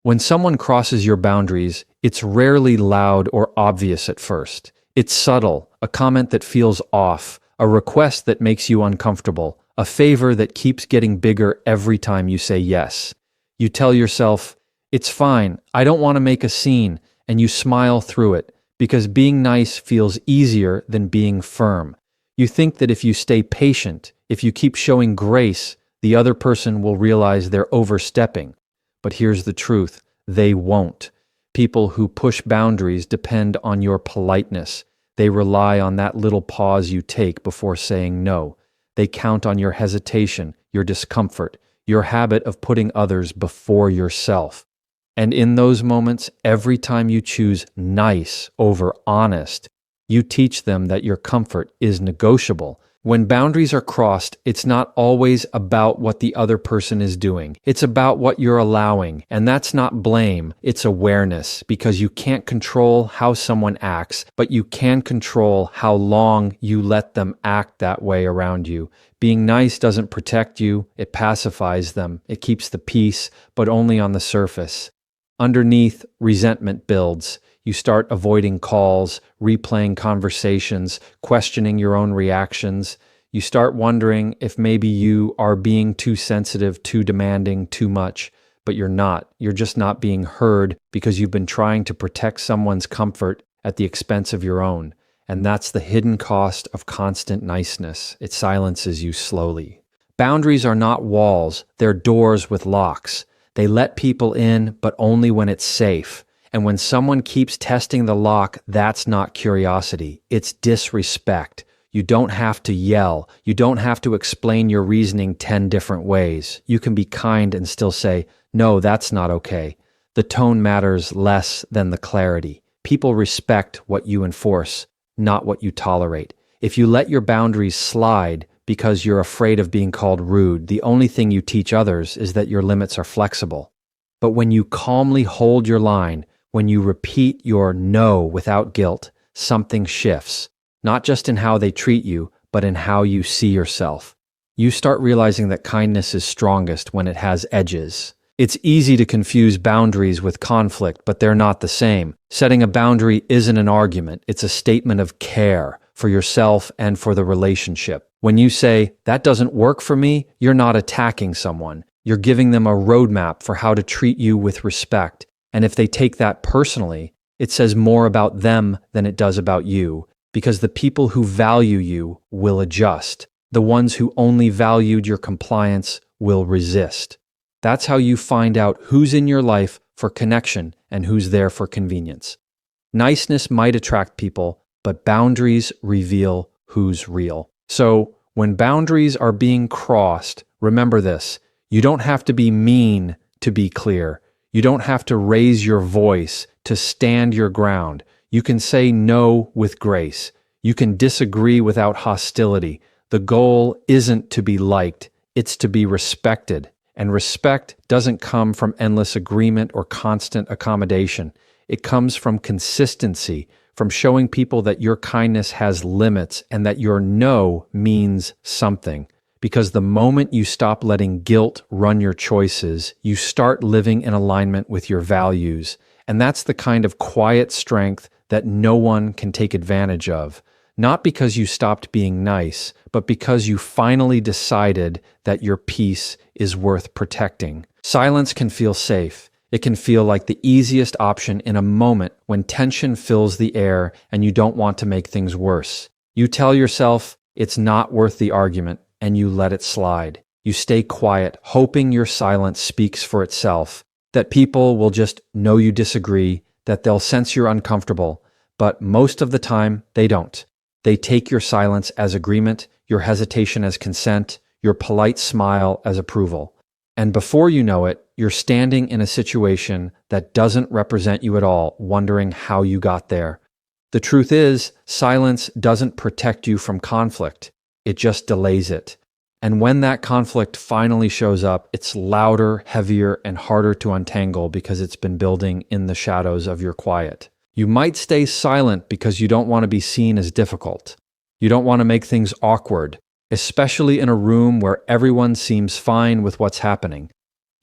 When someone crosses your boundaries, it's rarely loud or obvious at first. It's subtle, a comment that feels off, a request that makes you uncomfortable, a favor that keeps getting bigger every time you say yes. You tell yourself, "It's fine, I don't want to make a scene," and you smile through it, because being nice feels easier than being firm. You think that if you stay patient, if you keep showing grace, the other person will realize they're overstepping. But here's the truth, they won't. People who push boundaries depend on your politeness. They rely on that little pause you take before saying no. They count on your hesitation, your discomfort, your habit of putting others before yourself. And in those moments, every time you choose nice over honest, you teach them that your comfort is negotiable. When boundaries are crossed, it's not always about what the other person is doing. It's about what you're allowing. And that's not blame, it's awareness, because you can't control how someone acts, but you can control how long you let them act that way around you. Being nice doesn't protect you, it pacifies them. It keeps the peace, but only on the surface. Underneath, resentment builds. You start avoiding calls, replaying conversations, questioning your own reactions. You start wondering if maybe you are being too sensitive, too demanding, too much. But you're not. You're just not being heard because you've been trying to protect someone's comfort at the expense of your own. And that's the hidden cost of constant niceness. It silences you slowly. Boundaries are not walls, they're doors with locks. They let people in, but only when it's safe. And when someone keeps testing the lock, that's not curiosity. It's disrespect. You don't have to yell. You don't have to explain your reasoning 10 different ways. You can be kind and still say, "No, that's not okay." The tone matters less than the clarity. People respect what you enforce, not what you tolerate. If you let your boundaries slide because you're afraid of being called rude, the only thing you teach others is that your limits are flexible. But when you calmly hold your line, when you repeat your no without guilt, something shifts, not just in how they treat you, but in how you see yourself. You start realizing that kindness is strongest when it has edges. It's easy to confuse boundaries with conflict, but they're not the same. Setting a boundary isn't an argument, it's a statement of care for yourself and for the relationship. When you say, "That doesn't work for me," you're not attacking someone. You're giving them a roadmap for how to treat you with respect. And if they take that personally, it says more about them than it does about you, because the people who value you will adjust. The ones who only valued your compliance will resist. That's how you find out who's in your life for connection and who's there for convenience. Niceness might attract people, but boundaries reveal who's real. So when boundaries are being crossed, remember this: you don't have to be mean to be clear. You don't have to raise your voice to stand your ground. You can say no with grace. You can disagree without hostility. The goal isn't to be liked, it's to be respected. And respect doesn't come from endless agreement or constant accommodation. It comes from consistency, from showing people that your kindness has limits and that your no means something. Because the moment you stop letting guilt run your choices, you start living in alignment with your values. And that's the kind of quiet strength that no one can take advantage of. Not because you stopped being nice, but because you finally decided that your peace is worth protecting. Silence can feel safe. It can feel like the easiest option in a moment when tension fills the air and you don't want to make things worse. You tell yourself it's not worth the argument, and you let it slide. You stay quiet, hoping your silence speaks for itself, that people will just know you disagree, that they'll sense you're uncomfortable, but most of the time, they don't. They take your silence as agreement, your hesitation as consent, your polite smile as approval. And before you know it, you're standing in a situation that doesn't represent you at all, wondering how you got there. The truth is, silence doesn't protect you from conflict. It just delays it. And when that conflict finally shows up, it's louder, heavier, and harder to untangle because it's been building in the shadows of your quiet. You might stay silent because you don't want to be seen as difficult. You don't want to make things awkward, especially in a room where everyone seems fine with what's happening.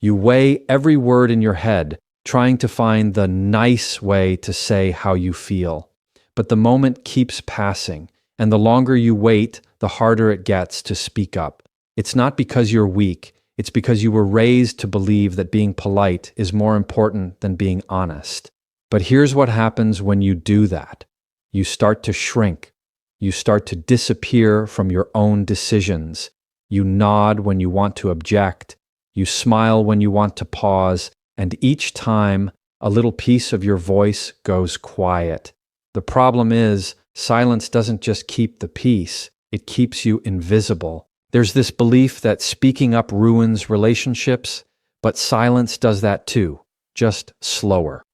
You weigh every word in your head. trying to find the nice way to say how you feel. But the moment keeps passing, and the longer you wait, the harder it gets to speak up. It's not because you're weak, it's because you were raised to believe that being polite is more important than being honest. But here's what happens when you do that. You start to shrink. You start to disappear from your own decisions. You nod when you want to object. You smile when you want to pause. And each time, a little piece of your voice goes quiet. The problem is, silence doesn't just keep the peace, it keeps you invisible. There's this belief that speaking up ruins relationships, but silence does that too, just slower.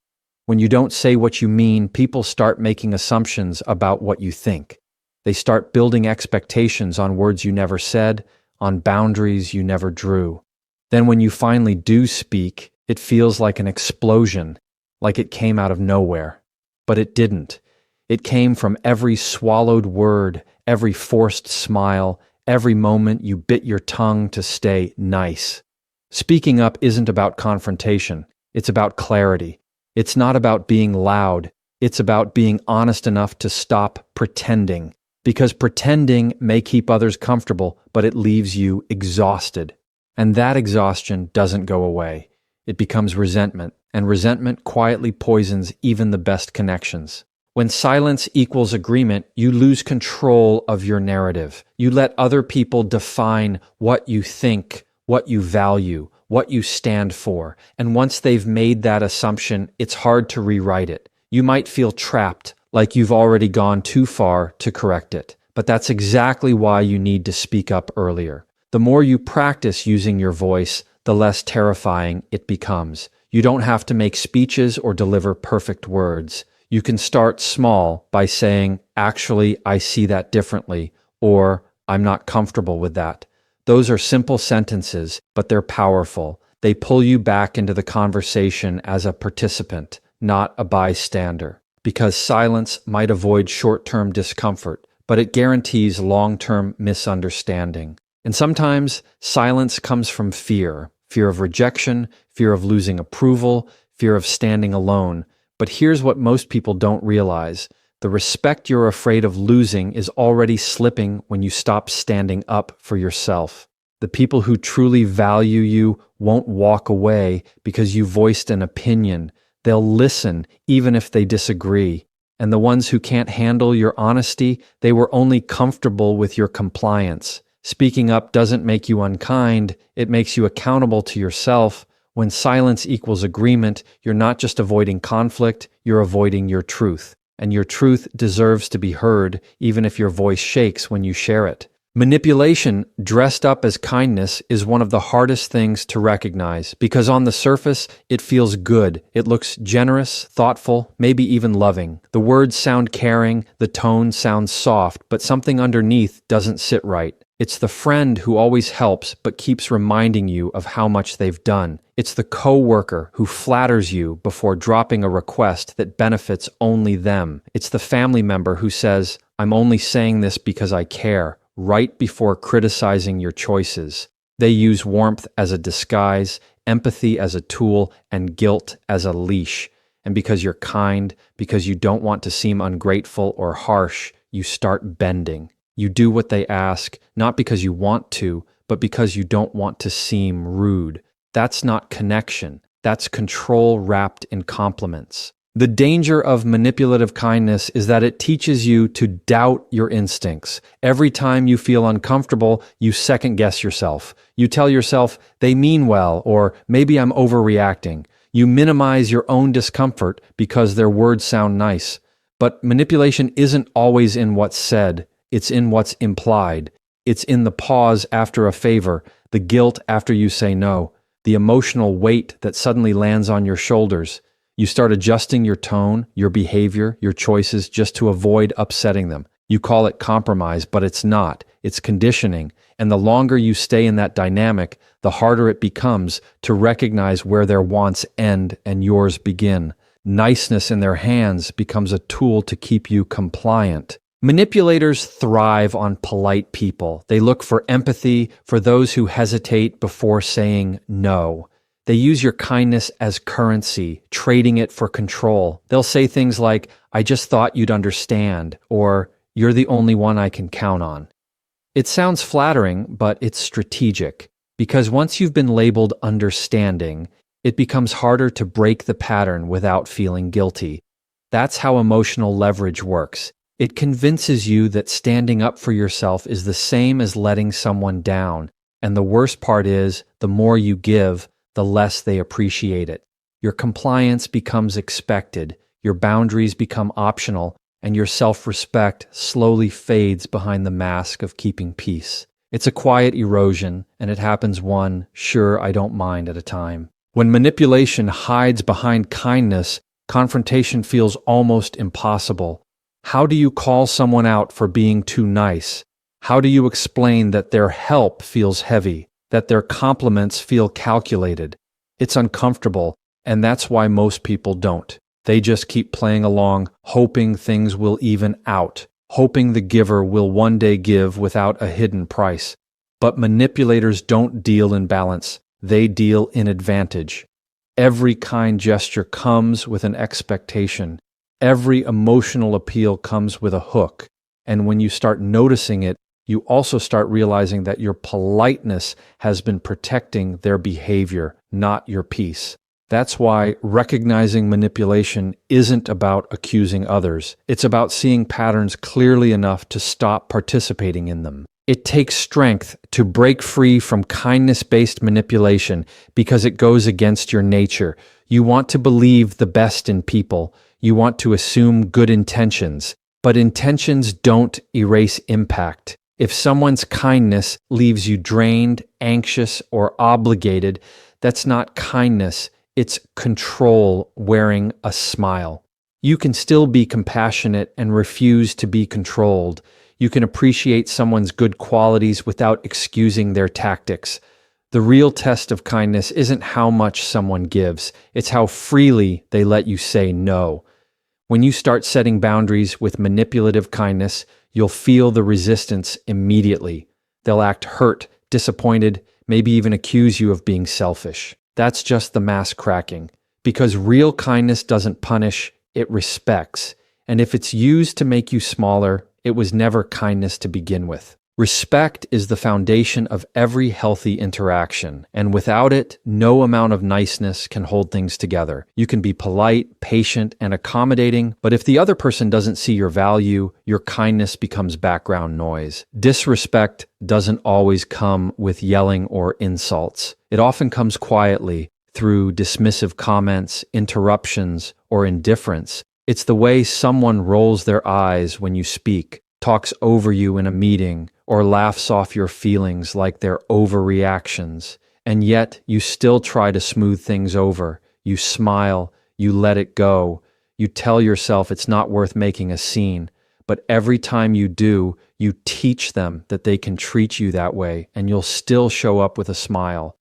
When you don't say what you mean, people start making assumptions about what you think. They start building expectations on words you never said, on boundaries you never drew. Then when you finally do speak, it feels like an explosion, like it came out of nowhere. But it didn't. It came from every swallowed word, every forced smile, every moment you bit your tongue to stay nice. Speaking up isn't about confrontation. It's about clarity. It's not about being loud. It's about being honest enough to stop pretending. Because pretending may keep others comfortable, but it leaves you exhausted. And that exhaustion doesn't go away. It becomes resentment, and resentment quietly poisons even the best connections. When silence equals agreement, you lose control of your narrative. You let other people define what you think, what you value, what you stand for. And once they've made that assumption, it's hard to rewrite it. You might feel trapped, like you've already gone too far to correct it. But that's exactly why you need to speak up earlier. The more you practice using your voice, the less terrifying it becomes. You don't have to make speeches or deliver perfect words. You can start small by saying, "Actually, I see that differently," or "I'm not comfortable with that." Those are simple sentences, but they're powerful. They pull you back into the conversation as a participant, not a bystander. Because silence might avoid short-term discomfort, but it guarantees long-term misunderstanding. And sometimes silence comes from fear of rejection, fear of losing approval, fear of standing alone. But here's what most people don't realize. The respect you're afraid of losing is already slipping when you stop standing up for yourself. The people who truly value you won't walk away because you voiced an opinion. They'll listen even if they disagree. And the ones who can't handle your honesty, they were only comfortable with your compliance. Speaking up doesn't make you unkind, it makes you accountable to yourself. When silence equals agreement, you're not just avoiding conflict, you're avoiding your truth. And your truth deserves to be heard, even if your voice shakes when you share it. Manipulation, dressed up as kindness, is one of the hardest things to recognize, because on the surface, it feels good. It looks generous, thoughtful, maybe even loving. The words sound caring, the tone sounds soft, but something underneath doesn't sit right. It's the friend who always helps but keeps reminding you of how much they've done. It's the coworker who flatters you before dropping a request that benefits only them. It's the family member who says, "I'm only saying this because I care," right before criticizing your choices. They use warmth as a disguise, empathy as a tool, and guilt as a leash. And because you're kind, because you don't want to seem ungrateful or harsh, you start bending. You do what they ask, not because you want to, but because you don't want to seem rude. That's not connection. That's control wrapped in compliments. The danger of manipulative kindness is that it teaches you to doubt your instincts. Every time you feel uncomfortable, you second-guess yourself. You tell yourself, "They mean well," or "Maybe I'm overreacting." You minimize your own discomfort because their words sound nice. But manipulation isn't always in what's said. It's in what's implied. It's in the pause after a favor, the guilt after you say no, the emotional weight that suddenly lands on your shoulders. You start adjusting your tone, your behavior, your choices just to avoid upsetting them. You call it compromise, but it's not. It's conditioning. And the longer you stay in that dynamic, the harder it becomes to recognize where their wants end and yours begin. Niceness in their hands becomes a tool to keep you compliant. Manipulators thrive on polite people. They look for empathy, for those who hesitate before saying no. They use your kindness as currency, trading it for control. They'll say things like, "I just thought you'd understand," or "You're the only one I can count on." It sounds flattering, but it's strategic, because once you've been labeled understanding, it becomes harder to break the pattern without feeling guilty. That's how emotional leverage works. It convinces you that standing up for yourself is the same as letting someone down, and the worst part is, the more you give, the less they appreciate it. Your compliance becomes expected, your boundaries become optional, and your self-respect slowly fades behind the mask of keeping peace. It's a quiet erosion, and it happens one, "sure, I don't mind" at a time. When manipulation hides behind kindness, confrontation feels almost impossible. How do you call someone out for being too nice? How do you explain that their help feels heavy, that their compliments feel calculated? It's uncomfortable, and that's why most people don't. They just keep playing along, hoping things will even out, hoping the giver will one day give without a hidden price. But manipulators don't deal in balance, they deal in advantage. Every kind gesture comes with an expectation. Every emotional appeal comes with a hook. And when you start noticing it, you also start realizing that your politeness has been protecting their behavior, not your peace. That's why recognizing manipulation isn't about accusing others. It's about seeing patterns clearly enough to stop participating in them. It takes strength to break free from kindness-based manipulation because it goes against your nature. You want to believe the best in people. You want to assume good intentions. But intentions don't erase impact. If someone's kindness leaves you drained, anxious, or obligated, that's not kindness. It's control wearing a smile. You can still be compassionate and refuse to be controlled. You can appreciate someone's good qualities without excusing their tactics. The real test of kindness isn't how much someone gives, it's how freely they let you say no. When you start setting boundaries with manipulative kindness, you'll feel the resistance immediately. They'll act hurt, disappointed, maybe even accuse you of being selfish. That's just the mask cracking. Because real kindness doesn't punish, it respects. And if it's used to make you smaller, it was never kindness to begin with. Respect is the foundation of every healthy interaction, and without it, no amount of niceness can hold things together. You can be polite, patient, and accommodating, but if the other person doesn't see your value, your kindness becomes background noise. Disrespect doesn't always come with yelling or insults. It often comes quietly through dismissive comments, interruptions, or indifference. It's the way someone rolls their eyes when you speak, talks over you in a meeting, or laughs off your feelings like they're overreactions. And yet, you still try to smooth things over. You smile, you let it go. You tell yourself it's not worth making a scene. But every time you do, you teach them that they can treat you that way, and you'll still show up with a smile.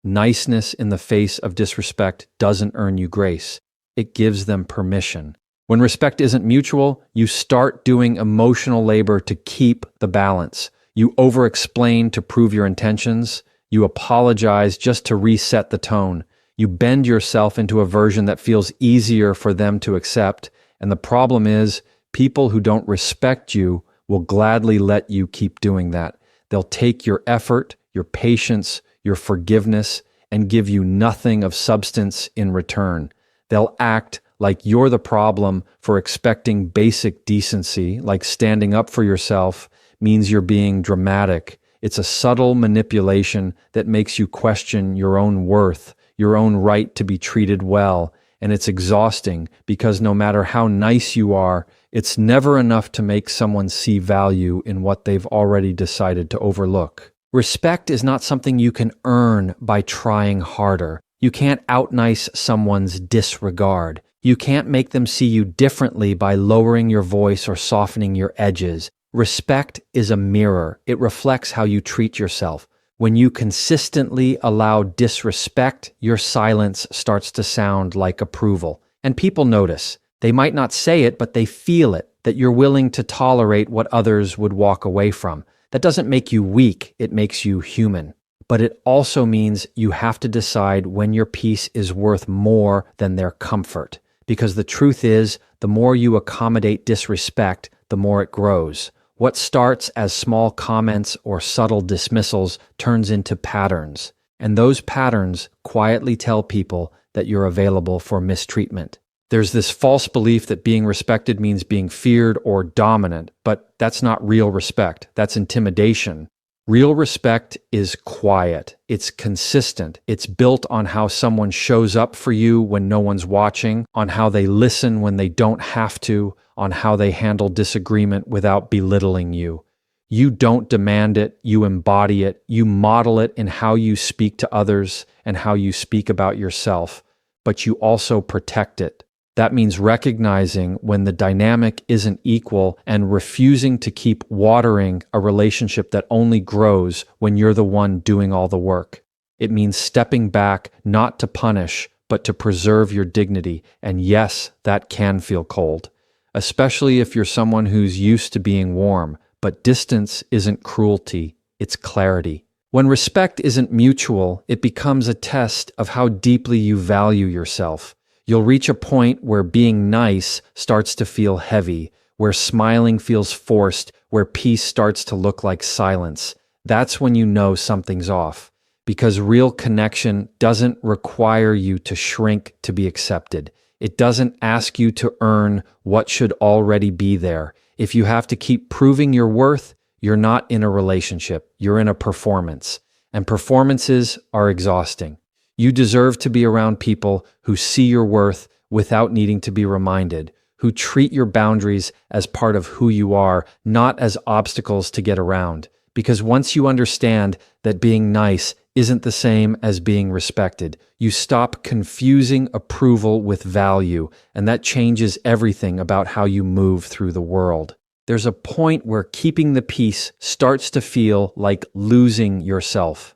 Niceness in the face of disrespect doesn't earn you grace. It gives them permission. When respect isn't mutual, you start doing emotional labor to keep the balance. You over-explain to prove your intentions. You apologize just to reset the tone. You bend yourself into a version that feels easier for them to accept. And the problem is, people who don't respect you will gladly let you keep doing that. They'll take your effort, your patience, your forgiveness, and give you nothing of substance in return. They'll act like you're the problem for expecting basic decency, like standing up for yourself means you're being dramatic. It's a subtle manipulation that makes you question your own worth, your own right to be treated well, and it's exhausting because no matter how nice you are, it's never enough to make someone see value in what they've already decided to overlook. Respect is not something you can earn by trying harder. You can't outnice someone's disregard. You can't make them see you differently by lowering your voice or softening your edges. Respect is a mirror. It reflects how you treat yourself. When you consistently allow disrespect, your silence starts to sound like approval. And people notice. They might not say it, but they feel it, that you're willing to tolerate what others would walk away from. That doesn't make you weak, it makes you human. but it also means you have to decide when your peace is worth more than their comfort. Because the truth is, the more you accommodate disrespect, the more it grows. What starts as small comments or subtle dismissals turns into patterns, and those patterns quietly tell people that you're available for mistreatment. There's this false belief that being respected means being feared or dominant, but that's not real respect. That's intimidation. Real respect is quiet. It's consistent. It's built on how someone shows up for you when no one's watching, on how they listen when they don't have to, on how they handle disagreement without belittling you. You don't demand it, you embody it, you model it in how you speak to others and how you speak about yourself, but you also protect it. That means recognizing when the dynamic isn't equal and refusing to keep watering a relationship that only grows when you're the one doing all the work. It means stepping back not to punish, but to preserve your dignity. And yes, that can feel cold, especially if you're someone who's used to being warm. But distance isn't cruelty, it's clarity. When respect isn't mutual, it becomes a test of how deeply you value yourself. You'll reach a point where being nice starts to feel heavy, where smiling feels forced, where peace starts to look like silence. That's when you know something's off, because real connection doesn't require you to shrink to be accepted. It doesn't ask you to earn what should already be there. If you have to keep proving your worth, you're not in a relationship, you're in a performance. And performances are exhausting. You deserve to be around people who see your worth without needing to be reminded, who treat your boundaries as part of who you are, not as obstacles to get around. Because once you understand that being nice isn't the same as being respected, you stop confusing approval with value, and that changes everything about how you move through the world. There's a point where keeping the peace starts to feel like losing yourself.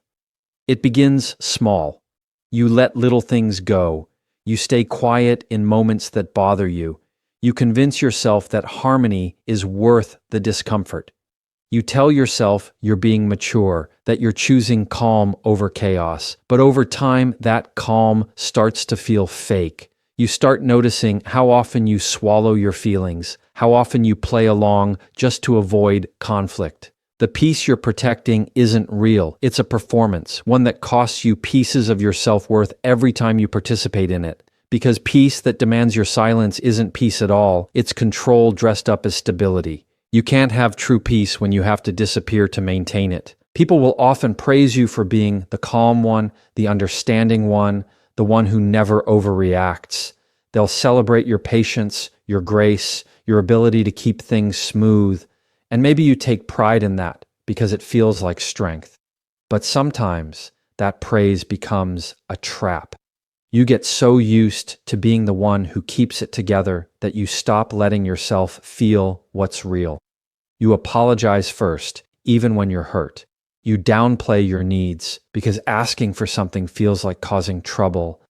It begins small. You let little things go. You stay quiet in moments that bother you. You convince yourself that harmony is worth the discomfort. You tell yourself you're being mature, that you're choosing calm over chaos. But over time, that calm starts to feel fake. You start noticing how often you swallow your feelings, how often you play along just to avoid conflict. The peace you're protecting isn't real. It's a performance, one that costs you pieces of your self-worth every time you participate in it. Because peace that demands your silence isn't peace at all. It's control dressed up as stability. You can't have true peace when you have to disappear to maintain it. People will often praise you for being the calm one, the understanding one, the one who never overreacts. They'll celebrate your patience, your grace, your ability to keep things smooth. And maybe you take pride in that because it feels like strength. But sometimes that praise becomes a trap. You get so used to being the one who keeps it together that you stop letting yourself feel what's real. You apologize first, even when you're hurt. You downplay your needs because asking for something feels like causing trouble.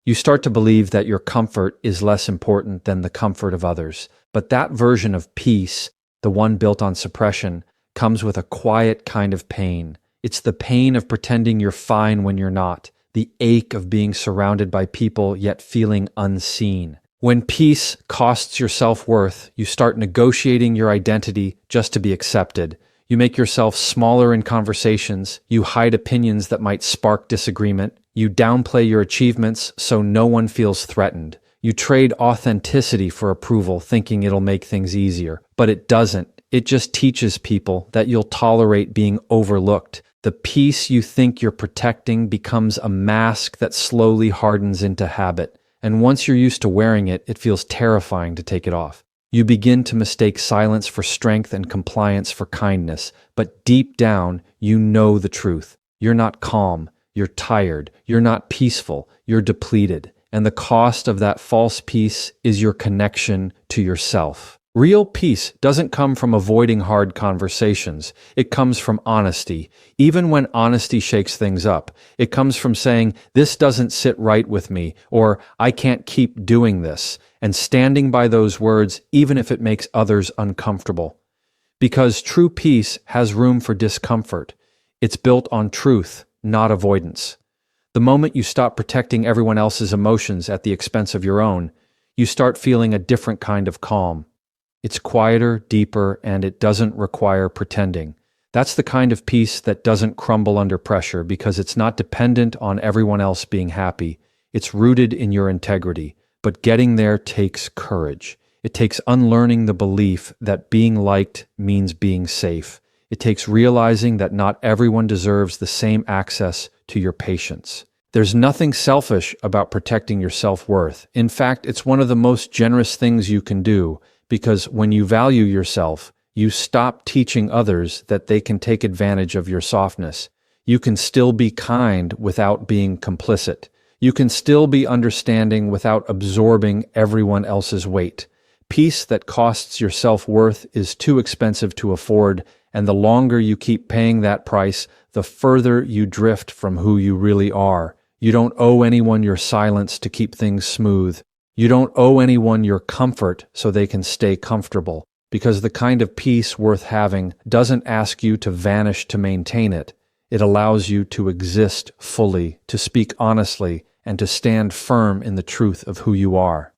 You start to believe that your comfort is less important than the comfort of others. But that version of peace, the one built on suppression, comes with a quiet kind of pain. It's the pain of pretending you're fine when you're not, the ache of being surrounded by people yet feeling unseen. When peace costs your self-worth, you start negotiating your identity just to be accepted. You make yourself smaller in conversations, you hide opinions that might spark disagreement, you downplay your achievements so no one feels threatened. You trade authenticity for approval, thinking it'll make things easier. But it doesn't. It just teaches people that you'll tolerate being overlooked. The peace you think you're protecting becomes a mask that slowly hardens into habit. And once you're used to wearing it, it feels terrifying to take it off. You begin to mistake silence for strength and compliance for kindness. But deep down, you know the truth. You're not calm. You're tired. You're not peaceful. You're depleted. And the cost of that false peace is your connection to yourself. Real peace doesn't come from avoiding hard conversations. It comes from honesty. Even when honesty shakes things up, it comes from saying, "This doesn't sit right with me," or "I can't keep doing this," and standing by those words even if it makes others uncomfortable. Because true peace has room for discomfort. It's built on truth, not avoidance. The moment you stop protecting everyone else's emotions at the expense of your own, you start feeling a different kind of calm. It's quieter, deeper, and it doesn't require pretending. That's the kind of peace that doesn't crumble under pressure because it's not dependent on everyone else being happy. It's rooted in your integrity. But getting there takes courage. It takes unlearning the belief that being liked means being safe. It takes realizing that not everyone deserves the same access to your patience. There's nothing selfish about protecting your self-worth. In fact, it's one of the most generous things you can do, because when you value yourself, you stop teaching others that they can take advantage of your softness. You can still be kind without being complicit. You can still be understanding without absorbing everyone else's weight. Peace that costs your self-worth is too expensive to afford, and the longer you keep paying that price, the further you drift from who you really are. You don't owe anyone your silence to keep things smooth. You don't owe anyone your comfort so they can stay comfortable, because the kind of peace worth having doesn't ask you to vanish to maintain it. It allows you to exist fully, to speak honestly, and to stand firm in the truth of who you are.